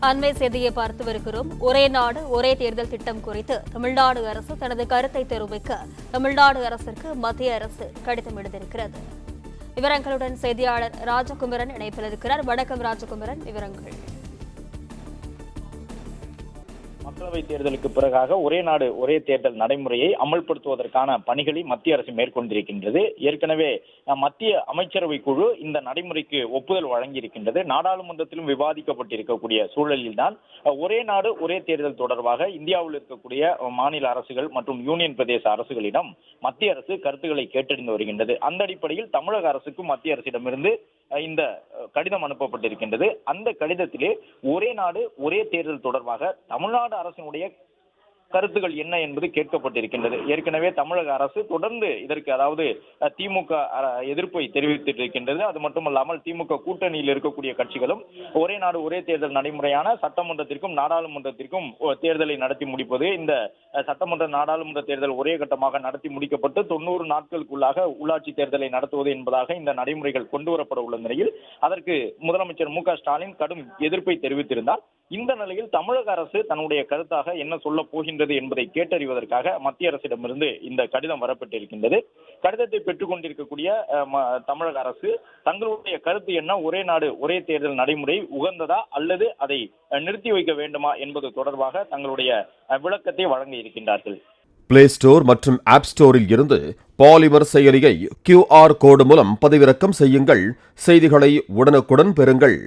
அண்மை செய்தியை பார்த்து வருகிறோம். ஒரே நாடு ஒரே தேர்தல் திட்டம் குறித்து தமிழ்நாடு அரசு தனது கருத்தை தெரிவிக்க தமிழ்நாடு அரசிற்கு மத்திய அரசு கடிதம் எழுதியிருக்கிறது. விவரங்களுடன் செய்தியாளர் ராஜகுமரன் இணைப்பில் இருக்கிறார். வணக்கம் ராஜகுமரன், விவரங்கள். மக்களவைத் தேர்தலுக்கு பிறகாக ஒரே நாடு ஒரே தேர்தல் நடைமுறையை அமல்படுத்துவதற்கான பணிகளை மத்திய அரசு மேற்கொண்டிருக்கின்றது. ஏற்கனவே மத்திய அமைச்சரவை குழு இந்த நடைமுறைக்கு ஒப்புதல் வழங்கியிருக்கின்றது. நாடாளுமன்றத்திலும் விவாதிக்கப்பட்டிருக்கக்கூடிய சூழலில்தான் ஒரே நாடு ஒரே தேர்தல் தொடர்பாக இந்தியாவில் இருக்கக்கூடிய மாநில அரசுகள் மற்றும் யூனியன் பிரதேச அரசுகளிடம் மத்திய அரசு கருத்துக்களை கேட்டறிந்து வருகின்றது. அந்த அடிப்படையில் தமிழக அரசுக்கும் மத்திய அரசிடமிருந்து இந்த கடிதம் அனுப்பப்பட்டிருக்கின்றது. அந்த கடிதத்திலே ஒரே நாடு ஒரே தேர்தல் தொடர்பாக தமிழ்நாடு அரசினுடைய கருத்துக்கள் என்ன என்பது கேட்கப்பட்டிருக்கின்றது. ஏற்கனவே தமிழக அரசு தொடர்ந்து இதற்கு அதாவது திமுக எதிர்ப்பை தெரிவித்திருக்கின்றது. அது மட்டுமல்லாமல் திமுக கூட்டணியில் இருக்கக்கூடிய கட்சிகளும் ஒரே நாடு ஒரே தேர்தல் நடைமுறையான சட்டமன்றத்திற்கும் நாடாளுமன்றத்திற்கும் தேர்தலை நடத்தி முடிப்பது, இந்த சட்டமன்ற நாடாளுமன்ற தேர்தல் ஒரே கட்டமாக நடத்தி முடிக்கப்பட்டு 90 நாட்களுக்குள்ளாக உள்ளாட்சி தேர்தலை நடத்துவது என்பதாக இந்த நடைமுறைகள் கொண்டு வரப்பட உள்ள நிலையில் அதற்கு முதலமைச்சர் மு க ஸ்டாலின் கடும் எதிர்ப்பை தெரிவித்திருந்தார். இந்த நிலையில் தமிழக அரசு தன்னுடைய கருத்தாக என்ன சொல்ல போகின்றது என்பதை கேட்டறிவதற்காக மத்திய அரசிடமிருந்து இந்த கடிதம் வரப்பட்டிருக்கின்றது. கடிதத்தை பெற்றுக் கொண்டிருக்கக்கூடிய தமிழக அரசு தங்களுடைய கருத்து என்ன, ஒரே நாடு ஒரே தேர்தல் நடைமுறை உகந்ததா அல்லது அதை நிறுத்தி வைக்க வேண்டுமா என்பது தொடர்பாக தங்களுடைய விளக்கத்தை வழங்க இருக்கின்றார்கள். பிளே ஸ்டோர் மற்றும் ஆப் ஸ்டோரில் இருந்து பாலிமர் செயலியை QR கோடு மூலம் பதிவிறக்கம் செய்யுங்கள். செய்திகளை உடனுக்குடன் பெறுங்கள்.